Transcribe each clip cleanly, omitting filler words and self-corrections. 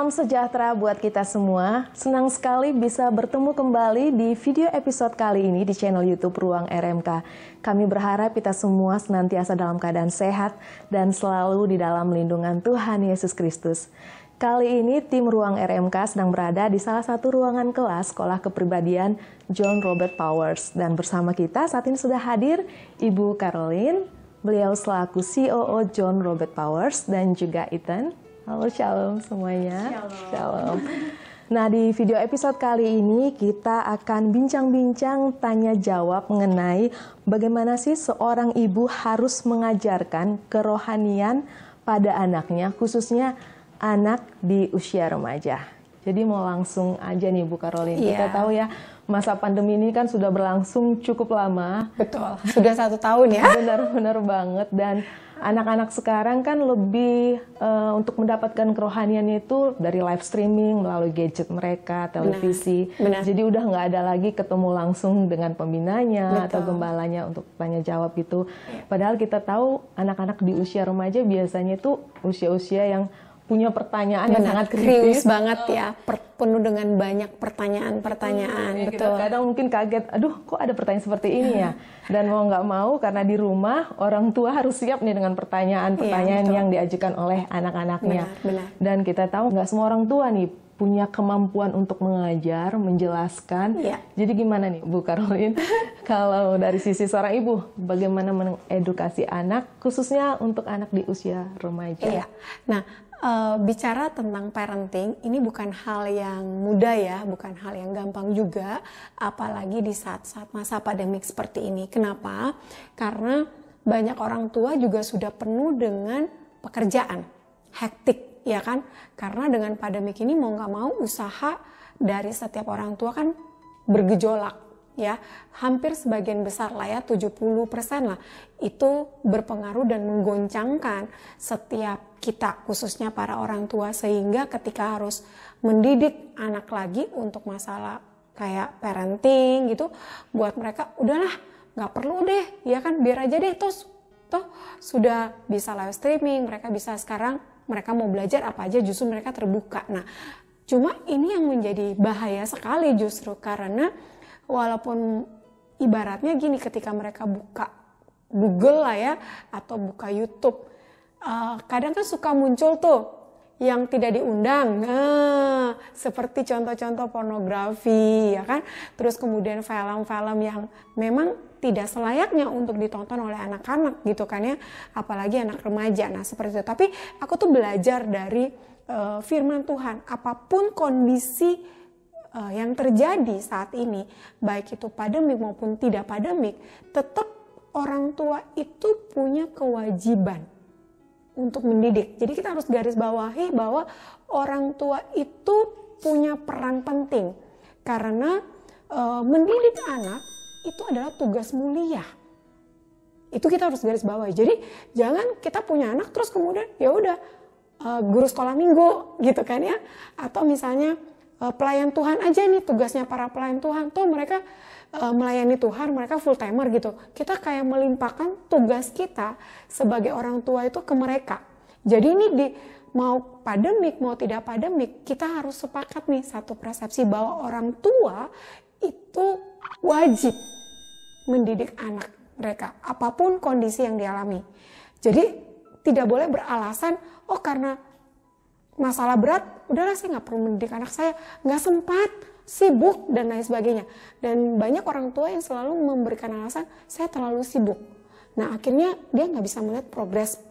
Salam sejahtera buat kita semua. Senang sekali bisa bertemu kembali di video episode kali ini di channel YouTube Ruang RMK. Kami berharap kita semua senantiasa dalam keadaan sehat dan selalu di dalam lindungan Tuhan Yesus Kristus. Kali ini tim Ruang RMK sedang berada di salah satu ruangan kelas Sekolah Kepribadian John Robert Powers. Dan bersama kita saat ini sudah hadir Ibu Caroline, beliau selaku COO John Robert Powers, dan juga Ethan. Halo, shalom semuanya. Shalom. Nah, di video episode kali ini kita akan bincang-bincang tanya jawab mengenai bagaimana sih seorang ibu harus mengajarkan kerohanian pada anaknya, khususnya anak di usia remaja. Jadi mau langsung aja nih Bu Caroline. Kita tahu ya, masa pandemi ini kan sudah berlangsung cukup lama. Betul, sudah 1 tahun ya. Benar-benar banget. Dan anak-anak sekarang kan lebih untuk mendapatkan kerohaniannya itu dari live streaming, melalui gadget mereka, televisi. Benar. Jadi udah nggak ada lagi ketemu langsung dengan pembinanya atau gembalanya untuk tanya jawab gitu. Padahal kita tahu anak-anak di usia remaja biasanya itu usia-usia yang punya pertanyaan yang sangat kritis banget ya, penuh dengan banyak pertanyaan-pertanyaan. Betul. Kadang mungkin kaget, aduh kok ada pertanyaan seperti ini ya. Dan mau nggak mau karena di rumah orang tua harus siap nih dengan pertanyaan-pertanyaan yang diajukan oleh anak-anaknya. Benar. Dan kita tahu nggak semua orang tua nih punya kemampuan untuk mengajar, menjelaskan. Jadi gimana nih Bu Caroline, kalau dari sisi seorang ibu, bagaimana mengedukasi anak, khususnya untuk anak di usia remaja? Nah, bicara tentang parenting, ini bukan hal yang mudah ya, bukan hal yang gampang juga, apalagi di saat-saat masa pandemik seperti ini. Kenapa? Karena banyak orang tua juga sudah penuh dengan pekerjaan, hektik, ya kan? Karena dengan pandemik ini mau nggak mau usaha dari setiap orang tua kan bergejolak. Ya, hampir sebagian besar lah ya, 70% lah, itu berpengaruh dan menggoncangkan setiap kita, khususnya para orang tua, sehingga ketika harus mendidik anak lagi untuk masalah kayak parenting gitu, buat mereka udahlah nggak perlu deh, ya kan, biar aja deh, toh sudah bisa live streaming, mereka bisa sekarang, mereka mau belajar apa aja justru mereka terbuka. Nah, cuma ini yang menjadi bahaya sekali justru karena walaupun ibaratnya gini, ketika mereka buka Google lah ya, atau buka YouTube, kadang kan suka muncul tuh yang tidak diundang, seperti contoh-contoh pornografi, ya kan, terus kemudian film-film yang memang tidak selayaknya untuk ditonton oleh anak-anak gitu kan ya, apalagi anak remaja. Nah seperti itu. Tapi aku tuh belajar dari firman Tuhan, apapun kondisi yang terjadi saat ini, baik itu pandemik maupun tidak pandemik, tetap orang tua itu punya kewajiban untuk mendidik. Jadi kita harus garis bawahi bahwa orang tua itu punya peran penting, karena mendidik anak itu adalah tugas mulia. Itu kita harus garis bawahi. Jadi jangan kita punya anak terus kemudian ya udah guru sekolah minggu gitu kan ya, atau misalnya pelayan Tuhan aja nih, tugasnya para pelayan Tuhan, tuh mereka melayani Tuhan, mereka full timer gitu. Kita kayak melimpahkan tugas kita sebagai orang tua itu ke mereka. Jadi ini mau pandemik mau tidak pandemik, kita harus sepakat nih satu persepsi bahwa orang tua itu wajib mendidik anak mereka apapun kondisi yang dialami. Jadi tidak boleh beralasan, oh karena masalah berat, udahlah saya nggak perlu mendidik anak saya, nggak sempat, sibuk, dan lain sebagainya. Dan banyak orang tua yang selalu memberikan alasan, saya terlalu sibuk. Nah akhirnya dia nggak bisa melihat progres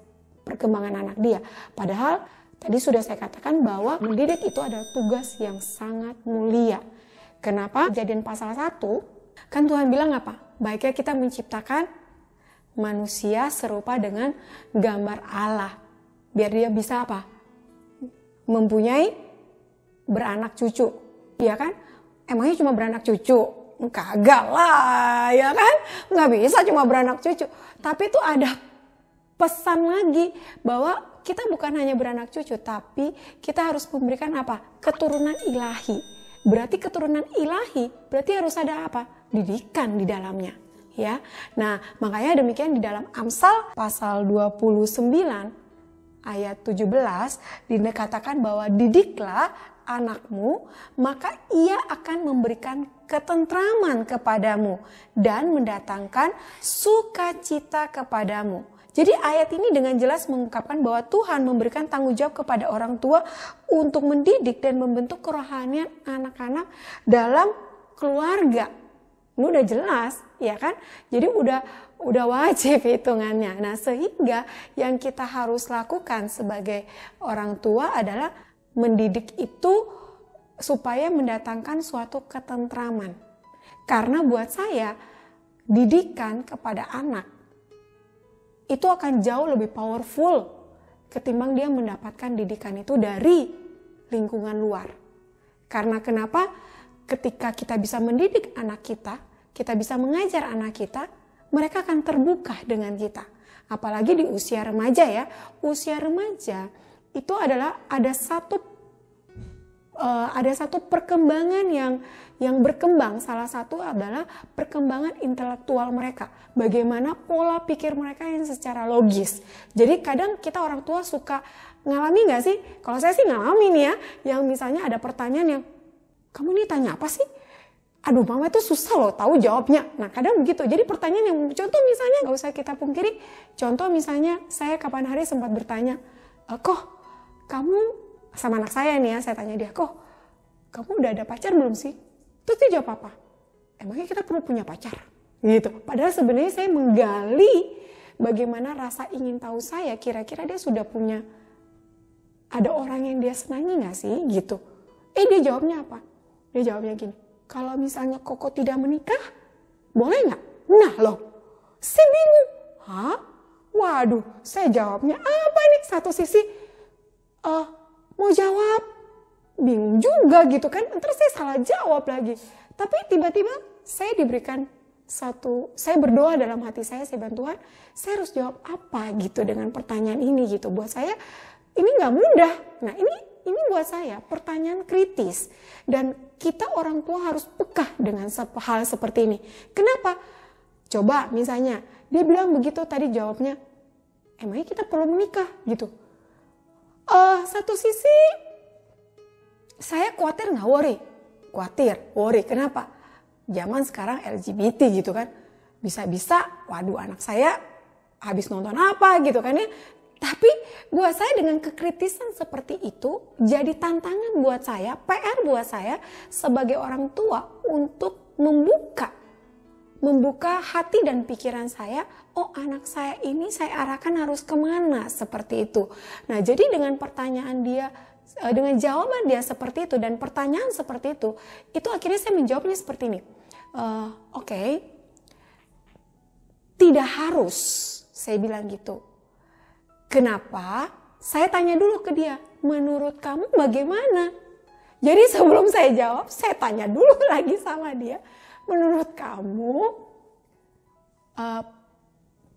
perkembangan anak dia. Padahal tadi sudah saya katakan bahwa mendidik itu adalah tugas yang sangat mulia. Kenapa? Kejadian pasal 1, kan Tuhan bilang apa? Baiknya kita menciptakan manusia serupa dengan gambar Allah. Biar dia bisa apa? Mempunyai beranak cucu, ya kan? Emangnya cuma beranak cucu? Kagak lah, ya kan? Nggak bisa cuma beranak cucu. Tapi itu ada pesan lagi bahwa kita bukan hanya beranak cucu, tapi kita harus memberikan apa? Keturunan ilahi. Berarti keturunan ilahi, berarti harus ada apa? Didikan di dalamnya, ya. Nah, makanya demikian di dalam Amsal pasal 29 ayat 17 dikatakan bahwa didiklah anakmu, maka ia akan memberikan ketentraman kepadamu dan mendatangkan sukacita kepadamu. Jadi ayat ini dengan jelas mengungkapkan bahwa Tuhan memberikan tanggung jawab kepada orang tua untuk mendidik dan membentuk kerohanian anak-anak dalam keluarga. Ini udah jelas, ya kan? Jadi udah wajib hitungannya. Nah, sehingga yang kita harus lakukan sebagai orang tua adalah mendidik itu supaya mendatangkan suatu ketentraman. Karena buat saya, didikan kepada anak itu akan jauh lebih powerful ketimbang dia mendapatkan didikan itu dari lingkungan luar. Karena kenapa? Ketika kita bisa mendidik anak kita bisa mengajar anak kita, mereka akan terbuka dengan kita. Apalagi di usia remaja ya. Usia remaja itu adalah ada satu perkembangan yang berkembang. Salah satu adalah perkembangan intelektual mereka. Bagaimana pola pikir mereka yang secara logis. Jadi kadang kita orang tua suka ngalami nggak sih? Kalau saya sih ngalamin ya. Yang misalnya ada pertanyaan yang, kamu ini tanya apa sih? Aduh, mama itu susah loh tahu jawabnya. Nah, kadang begitu. Jadi pertanyaan yang contoh misalnya nggak usah kita pungkiri. Contoh misalnya saya kapan hari sempat bertanya, Koh, kamu sama anak saya nih ya, saya tanya dia, Koh, kamu udah ada pacar belum sih? Terus dia jawab apa? Emangnya kita perlu punya pacar? Gitu. Padahal sebenarnya saya menggali bagaimana rasa ingin tahu saya. Kira-kira dia sudah punya, ada orang yang dia senangi nggak sih? Gitu. Dia jawabnya apa? Dia jawabnya gini, kalau misalnya Koko tidak menikah, boleh nggak? Nah loh, saya bingung. Hah? Waduh, saya jawabnya apa nih? Satu sisi, mau jawab, bingung juga gitu kan. Ntar saya salah jawab lagi. Tapi tiba-tiba saya diberikan saya berdoa dalam hati saya bilang, Tuhan, saya harus jawab apa gitu dengan pertanyaan ini gitu. Buat saya, ini nggak mudah. Nah ini buat saya pertanyaan kritis dan kita orang tua harus peka dengan hal seperti ini. Kenapa? Coba misalnya dia bilang begitu tadi jawabnya, emangnya kita perlu menikah gitu. Satu sisi saya khawatir nggak worry. Kenapa? Zaman sekarang LGBT gitu kan, bisa-bisa, waduh anak saya habis nonton apa gitu kan ya. Tapi buat saya dengan kekritisan seperti itu jadi tantangan buat saya, PR buat saya sebagai orang tua untuk membuka hati dan pikiran saya, oh anak saya ini saya arahkan harus kemana seperti itu. Nah jadi dengan pertanyaan dia, dengan jawaban dia seperti itu dan pertanyaan seperti itu akhirnya saya menjawabnya seperti ini. Oke, tidak harus, saya bilang gitu. Kenapa? Saya tanya dulu ke dia, menurut kamu bagaimana? Jadi sebelum saya jawab, saya tanya dulu lagi sama dia, menurut kamu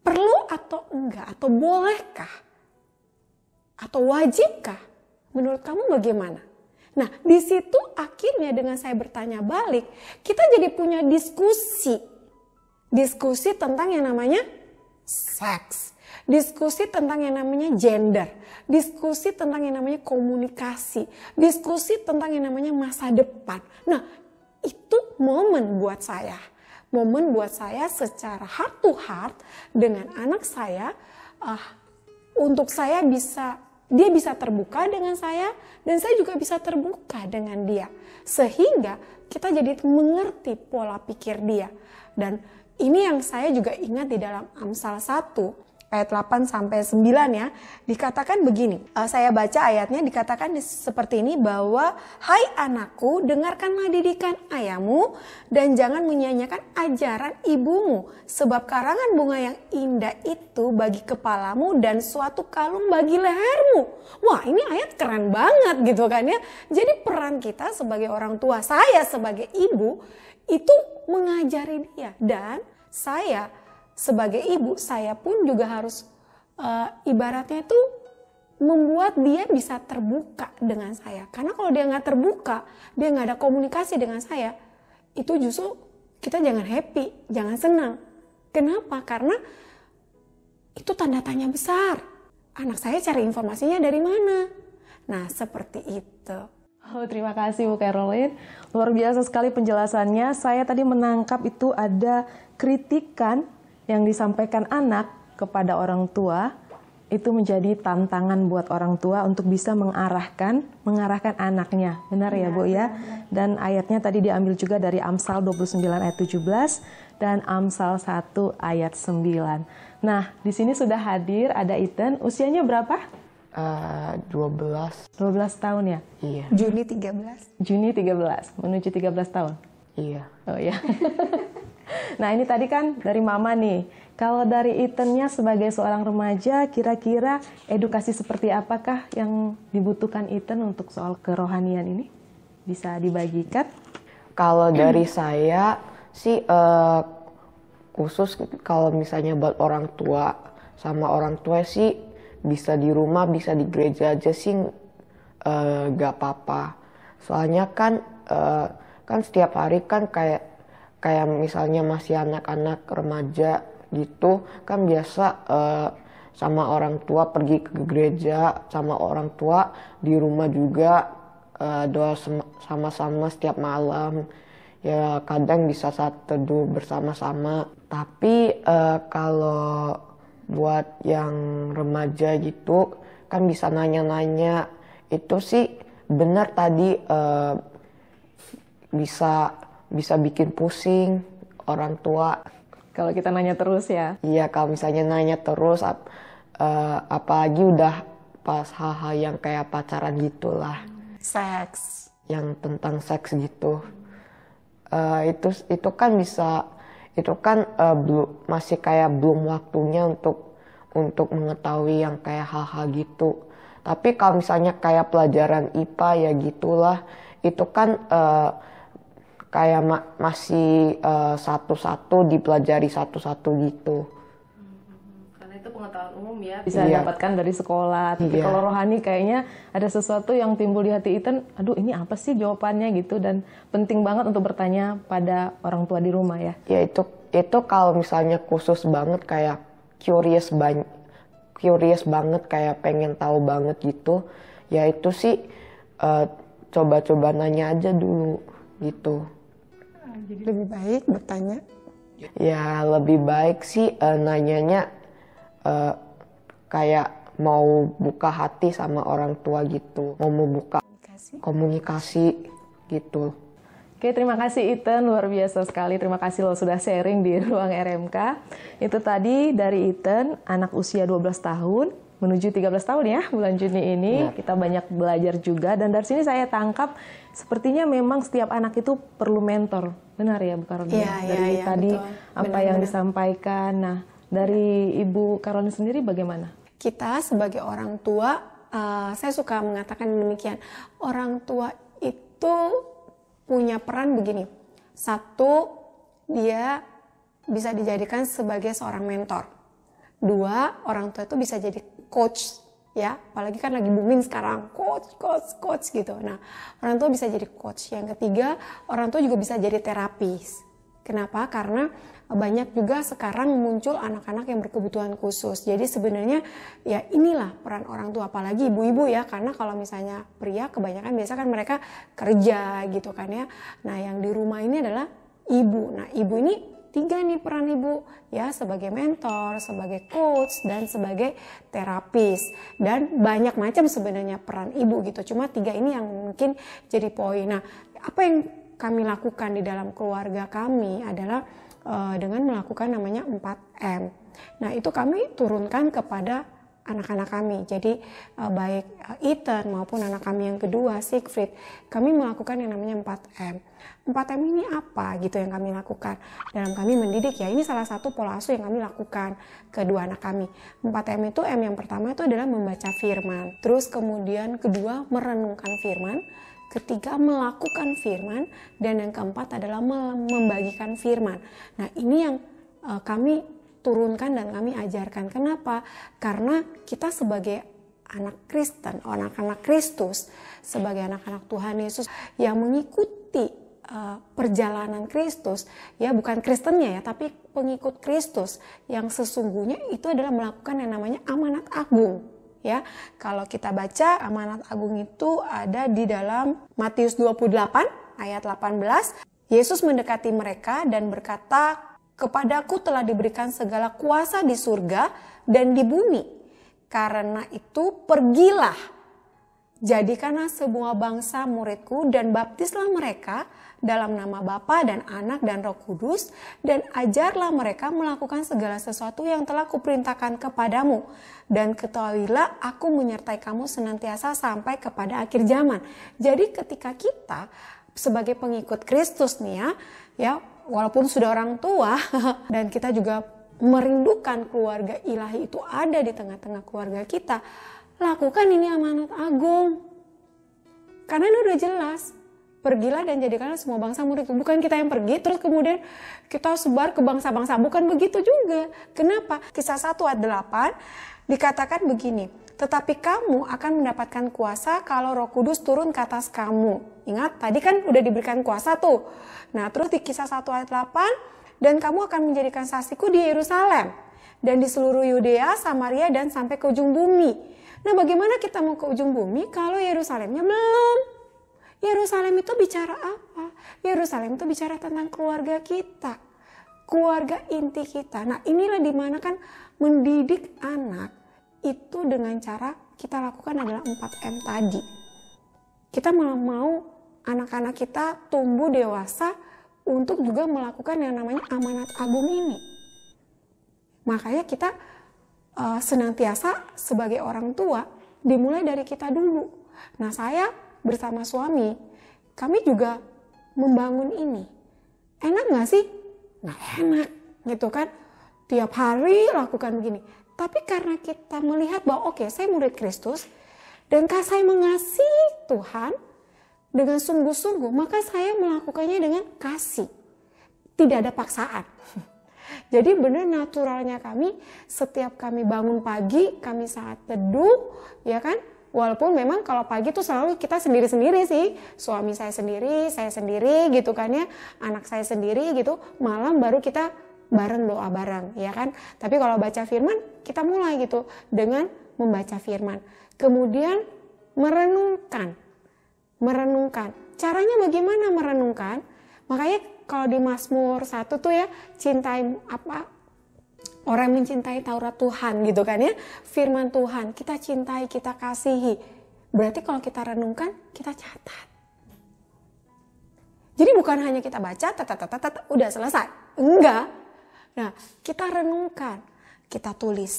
perlu atau enggak? Atau bolehkah? Atau wajibkah? Menurut kamu bagaimana? Nah, di situ akhirnya dengan saya bertanya balik, kita jadi punya diskusi. Diskusi tentang yang namanya seks. Diskusi tentang yang namanya gender, diskusi tentang yang namanya komunikasi, diskusi tentang yang namanya masa depan. Nah, itu momen buat saya secara heart to heart dengan anak saya, untuk saya dia bisa terbuka dengan saya dan saya juga bisa terbuka dengan dia. Sehingga kita jadi mengerti pola pikir dia. Dan ini yang saya juga ingat di dalam Amsal 1 ayat 8 sampai 9 ya, dikatakan begini. Saya baca ayatnya dikatakan seperti ini bahwa hai anakku, dengarkanlah didikan ayahmu dan jangan menyia-nyiakan ajaran ibumu, sebab karangan bunga yang indah itu bagi kepalamu dan suatu kalung bagi lehermu. Wah, ini ayat keren banget gitu kan ya. Jadi peran kita sebagai orang tua, saya sebagai ibu itu mengajari dia, dan saya sebagai ibu, saya pun juga harus ibaratnya itu membuat dia bisa terbuka dengan saya. Karena kalau dia nggak terbuka, dia nggak ada komunikasi dengan saya, itu justru kita jangan happy, jangan senang. Kenapa? Karena itu tanda tanya besar. anak saya cari informasinya dari mana? Nah, seperti itu. Oh, terima kasih Bu Caroline. Luar biasa sekali penjelasannya. Saya tadi menangkap itu ada kritikan yang disampaikan anak kepada orang tua. Itu menjadi tantangan buat orang tua untuk bisa mengarahkan anaknya. Benar ya Bu ya? Dan ayatnya tadi diambil juga dari Amsal 29 ayat 17 dan Amsal 1 ayat 9. Nah, di sini sudah hadir ada Ethan. Usianya berapa? 12. 12 tahun ya? Iya. Juni 13. Juni 13, menuju 13 tahun? Iya. Oh ya. Nah ini tadi kan dari Mama nih. Kalau dari Ethan-nya sebagai seorang remaja, kira-kira edukasi seperti apakah yang dibutuhkan Ethan untuk soal kerohanian ini? Bisa dibagikan? Kalau dari saya sih khusus kalau misalnya buat orang tua sama orang tua sih bisa di rumah, bisa di gereja aja sih gak apa-apa. Soalnya kan setiap hari kan kayak misalnya masih anak-anak remaja gitu kan biasa sama orang tua pergi ke gereja, sama orang tua di rumah juga doa sama-sama setiap malam. Ya kadang bisa saat teduh bersama-sama. Tapi kalau buat yang remaja gitu kan bisa nanya-nanya. Itu sih benar tadi bisa bikin pusing orang tua. Kalau kita nanya terus ya? Iya, kalau misalnya nanya terus, apalagi udah pas hal-hal yang kayak pacaran gitulah. Seks. Yang tentang seks gitu. Itu kan bisa, itu kan masih kayak belum waktunya untuk mengetahui yang kayak hal-hal gitu. Tapi kalau misalnya kayak pelajaran IPA ya gitulah, itu kan kayak masih satu-satu dipelajari satu-satu gitu. Karena itu pengetahuan umum ya, bisa dapatkan dari sekolah. Tapi kalau rohani kayaknya ada sesuatu yang timbul di hati Ethan, aduh ini apa sih jawabannya gitu, dan penting banget untuk bertanya pada orang tua di rumah ya. Ya itu kalau misalnya khusus banget kayak curious banget kayak pengen tahu banget gitu. Ya itu sih coba-coba nanya aja dulu gitu. Jadi lebih baik bertanya. Ya lebih baik sih nanyanya kayak mau buka hati sama orang tua gitu, mau buka komunikasi gitu. Oke, terima kasih Ethan, luar biasa sekali. Terima kasih lo sudah sharing di ruang RMK. Itu tadi dari Ethan, anak usia 12 tahun menuju 13 tahun ya bulan Juni ini. Kita banyak belajar juga, dan dari sini saya tangkap sepertinya memang setiap anak itu perlu mentor. Benar ya Bu Caroline? Dari tadi betul. Apa yang disampaikan. Nah, dari Ibu Caroline sendiri bagaimana? Kita sebagai orang tua, saya suka mengatakan demikian. Orang tua itu punya peran begini. Satu, dia bisa dijadikan sebagai seorang mentor. Dua, orang tua itu bisa jadi coach, ya, apalagi kan lagi booming sekarang, coach gitu. Nah, orang tua bisa jadi coach. Yang ketiga, orang tua juga bisa jadi terapis. Kenapa? Karena banyak juga sekarang muncul anak-anak yang berkebutuhan khusus. Jadi sebenarnya ya inilah peran orang tua, apalagi ibu-ibu ya, karena kalau misalnya pria kebanyakan biasa kan mereka kerja gitu kan ya. Nah, yang di rumah ini adalah ibu. Nah, ibu ini tiga nih peran ibu ya, sebagai mentor, sebagai coach, dan sebagai terapis. Dan banyak macam sebenarnya peran ibu gitu. Cuma tiga ini yang mungkin jadi poin. Nah, apa yang kami lakukan di dalam keluarga kami adalah dengan melakukan namanya 4M. Nah, itu kami turunkan kepada anak-anak kami. Jadi baik Ethan maupun anak kami yang kedua, Siegfried, kami melakukan yang namanya 4M. 4M ini apa gitu yang kami lakukan dalam kami mendidik ya. Ini salah satu pola asuh yang kami lakukan kedua anak kami. 4M itu, M yang pertama itu adalah membaca firman. Terus kemudian kedua merenungkan firman. Ketiga melakukan firman. Dan yang keempat adalah membagikan firman. Nah, ini yang kami turunkan dan kami ajarkan. Kenapa? Karena kita sebagai anak Kristen, anak-anak Kristus, sebagai anak-anak Tuhan Yesus yang mengikuti perjalanan Kristus, ya bukan Kristennya ya, tapi pengikut Kristus yang sesungguhnya itu adalah melakukan yang namanya amanat agung. ya. Kalau kita baca amanat agung itu ada di dalam Matius 28 ayat 18. Yesus mendekati mereka dan berkata, "Kepadaku telah diberikan segala kuasa di surga dan di bumi. Karena itu pergilah, jadikanlah semua bangsa muridku dan baptislah mereka dalam nama Bapa dan Anak dan Roh Kudus, dan ajarlah mereka melakukan segala sesuatu yang telah kuperintahkan kepadamu. Dan ketahuilah aku menyertai kamu senantiasa sampai kepada akhir zaman." Jadi ketika kita sebagai pengikut Kristus nih ya walaupun sudah orang tua dan kita juga merindukan keluarga ilahi itu ada di tengah-tengah keluarga kita, lakukan ini amanat agung. Karena ini udah jelas. Pergilah dan jadikanlah semua bangsa murid. Bukan kita yang pergi terus kemudian kita sebar ke bangsa-bangsa. Bukan begitu juga. Kenapa? Kisah 1 ayat 8 dikatakan begini. Tetapi kamu akan mendapatkan kuasa kalau Roh Kudus turun ke atas kamu. Ingat tadi kan udah diberikan kuasa tuh. Nah terus di kisah 1 ayat 8. Dan kamu akan menjadikan saksiku di Yerusalem. Dan di seluruh Yudea, Samaria dan sampai ke ujung bumi. Nah bagaimana kita mau ke ujung bumi kalau Yerusalemnya belum? Yerusalem itu bicara apa? Yerusalem itu bicara tentang keluarga kita. Keluarga inti kita. Nah inilah dimana kan mendidik anak itu dengan cara kita lakukan adalah 4M tadi. Kita mau anak-anak kita tumbuh dewasa untuk juga melakukan yang namanya amanat agung ini. Makanya kita senantiasa sebagai orang tua dimulai dari kita dulu. Nah saya bersama suami, kami juga membangun ini. Enak gak sih? Nggak enak gitu kan. Tiap hari lakukan begini. Tapi karena kita melihat bahwa oke, saya murid Kristus dan saya mengasihi Tuhan dengan sungguh-sungguh, maka saya melakukannya dengan kasih. Tidak ada paksaan. Jadi benar naturalnya kami, setiap kami bangun pagi, kami saat teduh, ya kan? Walaupun memang kalau pagi tuh selalu kita sendiri-sendiri sih. Suami saya sendiri gitu kan ya. Anak saya sendiri gitu. Malam baru kita bareng doa bareng, ya kan? Tapi kalau baca firman, kita mulai gitu dengan membaca firman. Kemudian merenungkan. Caranya bagaimana merenungkan? Makanya kalau di Mazmur 1 tuh ya, cintai apa? Orang mencintai Taurat Tuhan gitu kan ya. Firman Tuhan, kita cintai, kita kasihi. Berarti kalau kita renungkan, kita catat. Jadi bukan hanya kita baca, udah selesai. Enggak. Nah, kita renungkan, kita tulis.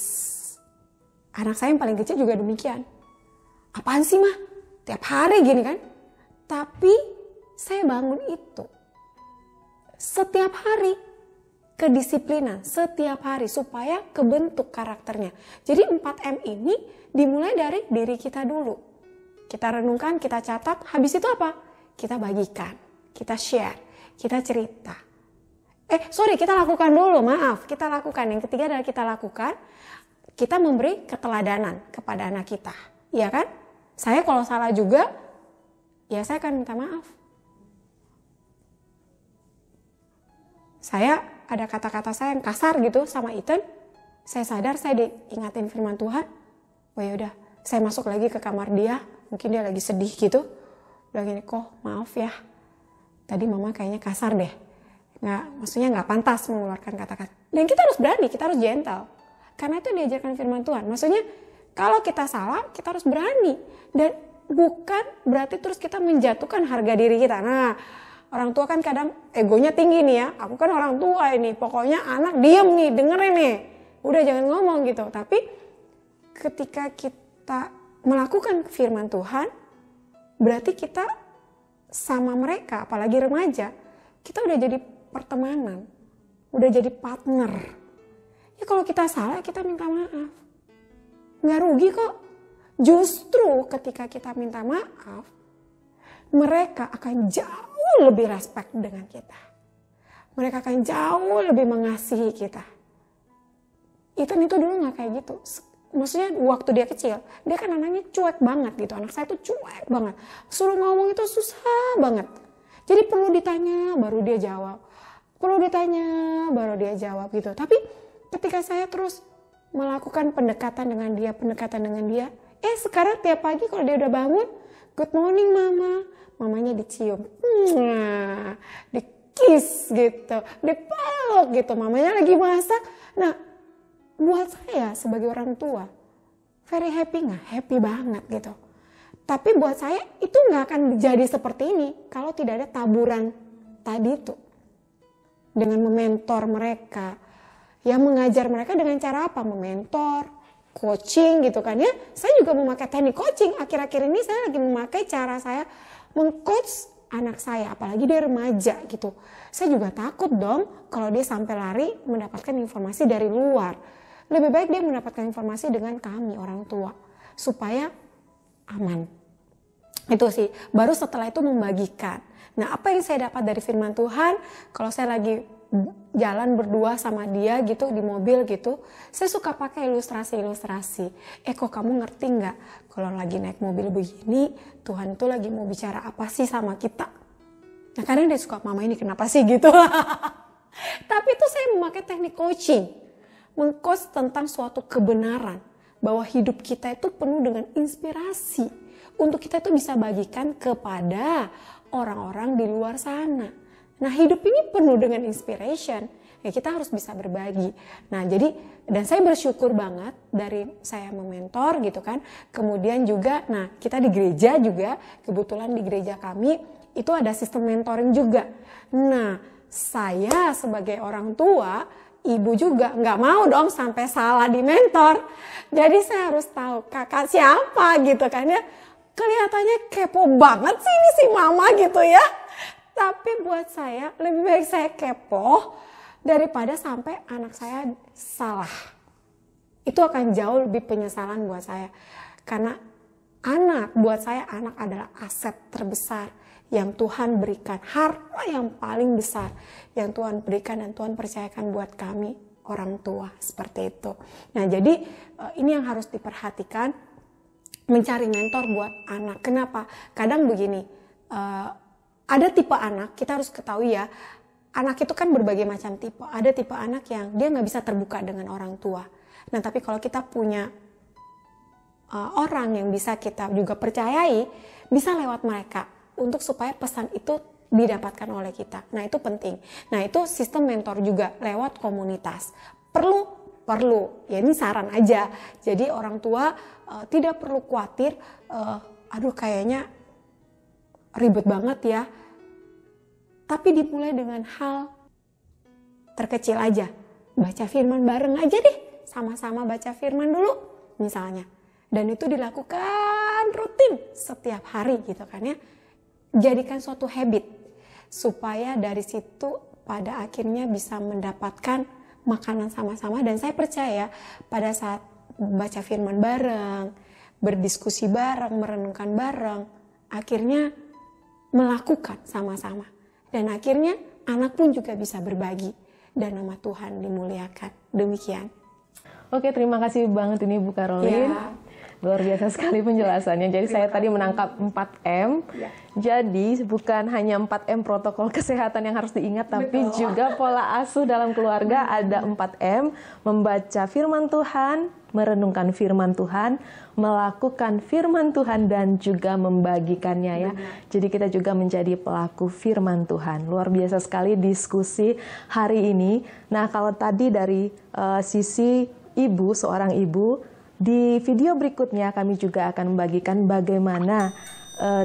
Anak saya yang paling kecil juga demikian. Apaan sih mah? Tiap hari gini kan? Tapi saya bangun itu. Setiap hari. Kedisiplinan setiap hari supaya kebentuk karakternya. Jadi 4M ini dimulai dari diri kita dulu. Kita renungkan, kita catat, habis itu apa? Kita bagikan, kita share, kita cerita. Kita lakukan dulu, maaf. Kita lakukan, yang ketiga adalah kita lakukan, kita memberi keteladanan kepada anak kita. Iya kan? Saya kalau salah juga, ya saya akan minta maaf. Saya ada kata-kata saya yang kasar gitu sama Ethan, saya sadar saya diingatin firman Tuhan. Oh yaudah, saya masuk lagi ke kamar dia, mungkin dia lagi sedih gitu. Udah gini, kok maaf ya, tadi mama kayaknya kasar deh. Maksudnya nggak pantas mengeluarkan kata-kata. Dan kita harus berani, kita harus gentle. Karena itu diajarkan firman Tuhan. Maksudnya kalau kita salah, kita harus berani. Dan bukan berarti terus kita menjatuhkan harga diri kita. Nah, orang tua kan kadang egonya tinggi nih ya. Aku kan orang tua ini. Pokoknya anak diem nih, dengerin nih. Udah jangan ngomong gitu. Tapi ketika kita melakukan firman Tuhan, berarti kita sama mereka, apalagi remaja, kita udah jadi pertemanan. Udah jadi partner. Ya kalau kita salah, kita minta maaf. Nggak rugi kok. Justru ketika kita minta maaf, mereka akan jauh lebih respect dengan kita. Mereka akan jauh lebih mengasihi kita. Ethan itu dulu gak kayak gitu. Maksudnya waktu dia kecil, dia kan anaknya cuek banget gitu. Anak saya tuh cuek banget. Suruh ngomong itu susah banget. Jadi perlu ditanya baru dia jawab. Perlu ditanya baru dia jawab gitu. Tapi ketika saya terus melakukan pendekatan dengan dia. Sekarang tiap pagi kalau dia udah bangun, good morning mama, mamanya dicium, di-kiss gitu, dipeluk gitu, mamanya lagi masak. Nah, buat saya sebagai orang tua, very happy nggak? Happy banget gitu. Tapi buat saya itu nggak akan jadi seperti ini kalau tidak ada taburan tadi itu. Dengan mementor mereka, yang mengajar mereka dengan cara apa? Mementor, coaching gitu kan ya. Saya juga memakai teknik coaching. Akhir-akhir ini saya lagi memakai cara saya meng-coach anak saya, apalagi dia remaja gitu. Saya juga takut dong kalau dia sampai lari mendapatkan informasi dari luar. Lebih baik dia mendapatkan informasi dengan kami orang tua supaya aman. Itu sih. Baru setelah itu membagikan. Nah, apa yang saya dapat dari firman Tuhan, kalau saya lagi jalan berdua sama dia gitu di mobil gitu, saya suka pakai ilustrasi. Kok kamu ngerti nggak kalau lagi naik mobil begini, Tuhan tuh lagi mau bicara apa sih sama kita? Nah, kadang dia suka, mama ini kenapa sih gitu. Tapi itu saya memakai teknik coaching, meng-coach tentang suatu kebenaran bahwa hidup kita itu penuh dengan inspirasi untuk kita itu bisa bagikan kepada orang-orang di luar sana. Nah, hidup ini penuh dengan inspiration. Ya, kita harus bisa berbagi. Nah, jadi dan saya bersyukur banget dari saya mementor gitu kan. Kemudian juga, nah kita di gereja juga, kebetulan di gereja kami itu ada sistem mentoring juga. Nah, saya sebagai orang tua, ibu juga nggak mau dong sampai salah di mentor. Jadi saya harus tahu kakak siapa gitu kan ya. Kelihatannya kepo banget sih ini si mama gitu ya. Tapi buat saya lebih baik saya kepo daripada sampai anak saya salah. Itu akan jauh lebih penyesalan buat saya. Karena buat saya anak adalah aset terbesar yang Tuhan berikan. Harta yang paling besar yang Tuhan berikan dan Tuhan percayakan buat kami orang tua. Seperti itu. Nah, jadi ini yang harus diperhatikan. Mencari mentor buat anak. Kenapa? Kadang begini, ada tipe anak, kita harus ketahui ya, anak itu kan berbagai macam tipe. Ada tipe anak yang dia nggak bisa terbuka dengan orang tua. Nah, tapi kalau kita punya orang yang bisa kita juga percayai, bisa lewat mereka untuk supaya pesan itu didapatkan oleh kita. Nah, itu penting. Nah, itu sistem mentor juga lewat komunitas. Perlu, ya ini saran aja. Jadi orang tua tidak perlu khawatir, aduh kayaknya ribet banget ya. Tapi dimulai dengan hal terkecil aja. Baca firman bareng aja deh, sama-sama baca firman dulu misalnya. Dan itu dilakukan rutin setiap hari gitu kan ya. Jadikan suatu habit supaya dari situ pada akhirnya bisa mendapatkan makanan sama-sama. Dan saya percaya pada saat baca firman bareng, berdiskusi bareng, merenungkan bareng, akhirnya melakukan sama-sama. Dan akhirnya anak pun juga bisa berbagi dan nama Tuhan dimuliakan. Demikian. Oke, terima kasih banget ini Bu Caroline. Ya. Luar biasa sekali penjelasannya. Jadi saya tadi menangkap 4M. Ya. Jadi bukan hanya 4M protokol kesehatan yang harus diingat, tapi juga pola asuh dalam keluarga ada 4M. Membaca firman Tuhan, merenungkan firman Tuhan, melakukan firman Tuhan, dan juga membagikannya ya. Jadi kita juga menjadi pelaku firman Tuhan. Luar biasa sekali diskusi hari ini. Nah, kalau tadi dari sisi ibu, seorang ibu, di video berikutnya kami juga akan membagikan bagaimana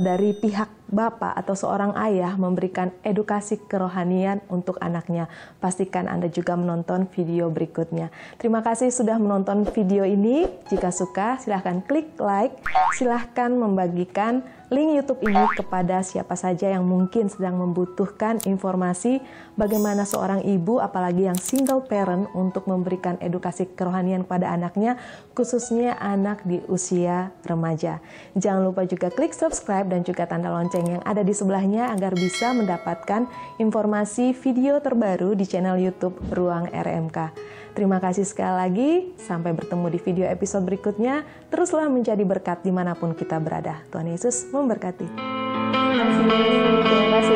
dari pihak bapak atau seorang ayah memberikan edukasi kerohanian untuk anaknya. Pastikan Anda juga menonton video berikutnya. Terima kasih sudah menonton video ini. Jika suka, silahkan klik like, silahkan membagikan link YouTube ini kepada siapa saja yang mungkin sedang membutuhkan informasi bagaimana seorang ibu, apalagi yang single parent, untuk memberikan edukasi kerohanian pada anaknya, khususnya anak di usia remaja. Jangan lupa juga klik subscribe dan juga tanda lonceng yang ada di sebelahnya agar bisa mendapatkan informasi video terbaru di channel YouTube Ruang RMK. Terima kasih sekali lagi, sampai bertemu di video episode berikutnya. Teruslah menjadi berkat dimanapun kita berada. Tuhan Yesus memberkati. Terima kasih.